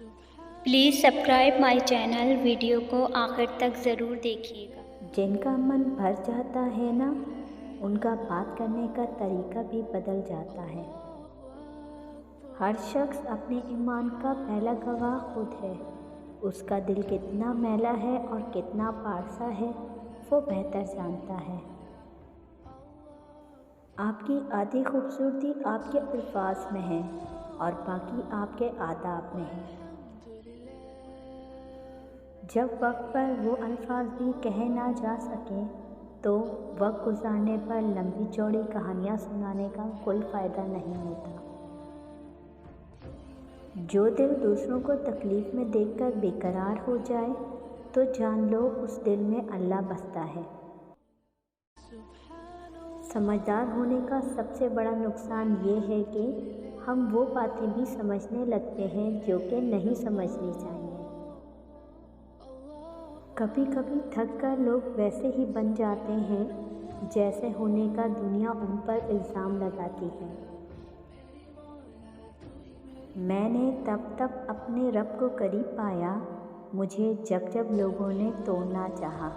Please subscribe my channel. Video को आखिर तक ज़रूर देखिएगा। जिनका मन भर जाता है ना, उनका बात करने का तरीका भी बदल जाता है। हर शख्स अपने ईमान का पहला गवाह खुद है। उसका दिल कितना मैला है और कितना पारसा है, वो बेहतर जानता है। आपकी आधी खूबसूरती आपके अल्फाज में है और बाकी आपके आदाब में है। जब वक्त पर वो अल्फाज भी कहे ना जा सकें, तो वक्त गुजारने पर लंबी चौड़ी कहानियाँ सुनाने का कोई फ़ायदा नहीं होता। जो दिल दूसरों को तकलीफ़ में देखकर बेकरार हो जाए, तो जान लो उस दिल में अल्लाह बसता है। समझदार होने का सबसे बड़ा नुकसान ये है कि हम वो बातें भी समझने लगते हैं जो कि नहीं समझनी चाहिए। कभी कभी थक कर लोग वैसे ही बन जाते हैं जैसे होने का दुनिया उन पर इल्ज़ाम लगाती है। मैंने तब अपने रब को करीब पाया, मुझे जब जब लोगों ने तोड़ना चाहा।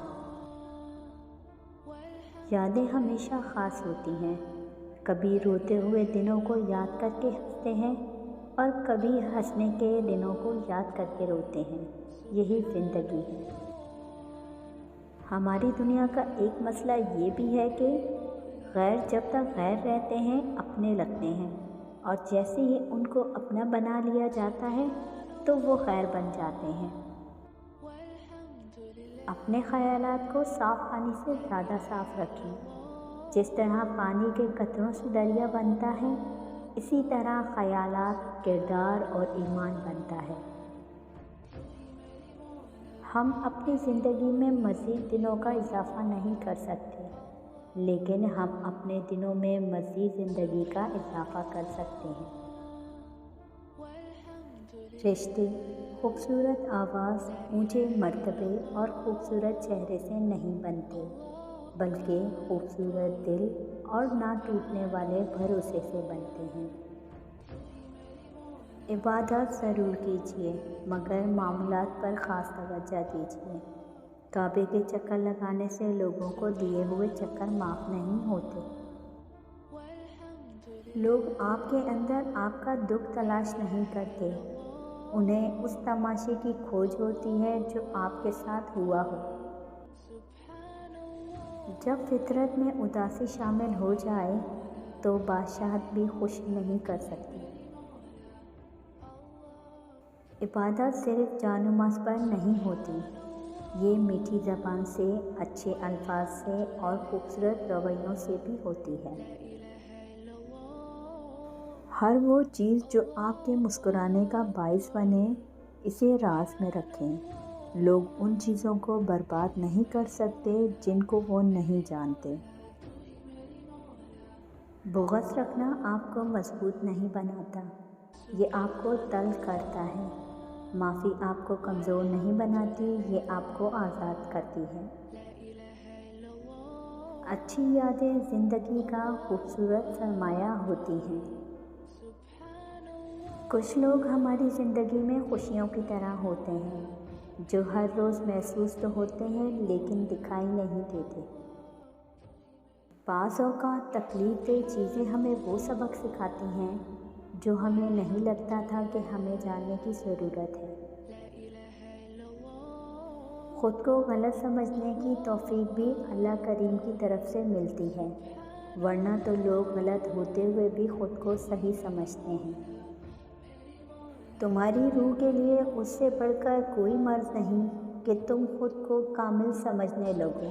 यादें हमेशा ख़ास होती हैं। कभी रोते हुए दिनों को याद करके हंसते हैं और कभी हंसने के दिनों को याद करके रोते हैं। यही ज़िंदगी है। हमारी दुनिया का एक मसला ये भी है कि गैर जब तक गैर रहते हैं अपने लगते हैं, और जैसे ही उनको अपना बना लिया जाता है तो वो गैर बन जाते हैं। अपने ख़यालात को साफ़ पानी से ज़्यादा साफ़ रखें। जिस तरह पानी के कतरों से दरिया बनता है, इसी तरह ख़यालात, किरदार और ईमान बनता है। हम अपनी ज़िंदगी में मज़ीद दिनों का इजाफ़ा नहीं कर सकते, लेकिन हम अपने दिनों में मज़ीद ज़िंदगी का इजाफ़ा कर सकते हैं। रिश्ते खूबसूरत आवाज़, ऊंचे मर्तबे और खूबसूरत चेहरे से नहीं बनते, बल्कि खूबसूरत दिल और ना टूटने वाले भरोसे से बनते हैं। इबादत ज़रूर कीजिए, मगर मामूलात पर ख़ास तवज्जो दीजिए। काबे के चक्कर लगाने से लोगों को दिए हुए चक्कर माफ़ नहीं होते। लोग आपके अंदर आपका दुख तलाश नहीं करते, उन्हें उस तमाशे की खोज होती है जो आपके साथ हुआ हो। जब फितरत में उदासी शामिल हो जाए तो बादशाहत भी खुश नहीं कर सकती। इबादत सिर्फ जान-नमाज़ पर नहीं होती, ये मीठी ज़बान से, अच्छे अल्फाज से और खूबसूरत रवैयों से भी होती है। हर वो चीज़ जो आपके मुस्कुराने का बाइस बने, इसे राज में रखें। लोग उन चीज़ों को बर्बाद नहीं कर सकते जिनको वो नहीं जानते। बुग़्ज़ रखना आपको मजबूत नहीं बनाता, ये आपको तल्ख़ करता है। माफ़ी आपको कमज़ोर नहीं बनाती, ये आपको आज़ाद करती है। अच्छी यादें ज़िंदगी का खूबसूरत सरमाया होती हैं। कुछ लोग हमारी ज़िंदगी में खुशियों की तरह होते हैं, जो हर रोज़ महसूस तो होते हैं लेकिन दिखाई नहीं देते। बाज़ औक़ात तकलीफ़देह चीज़ें हमें वो सबक सिखाती हैं जो हमें नहीं लगता था कि हमें जानने की ज़रूरत है। ख़ुद को गलत समझने की तौफ़ीक भी अल्लाह करीम की तरफ से मिलती है, वरना तो लोग गलत होते हुए भी ख़ुद को सही समझते हैं। तुम्हारी रूह के लिए उससे बढ़कर कोई मर्ज़ नहीं कि तुम खुद को कामिल समझने लगो।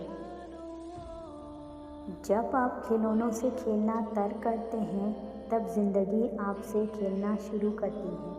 जब आप खिलौनों से खेलना तर्क करते हैं, तब ज़िंदगी आपसे खेलना शुरू करती है।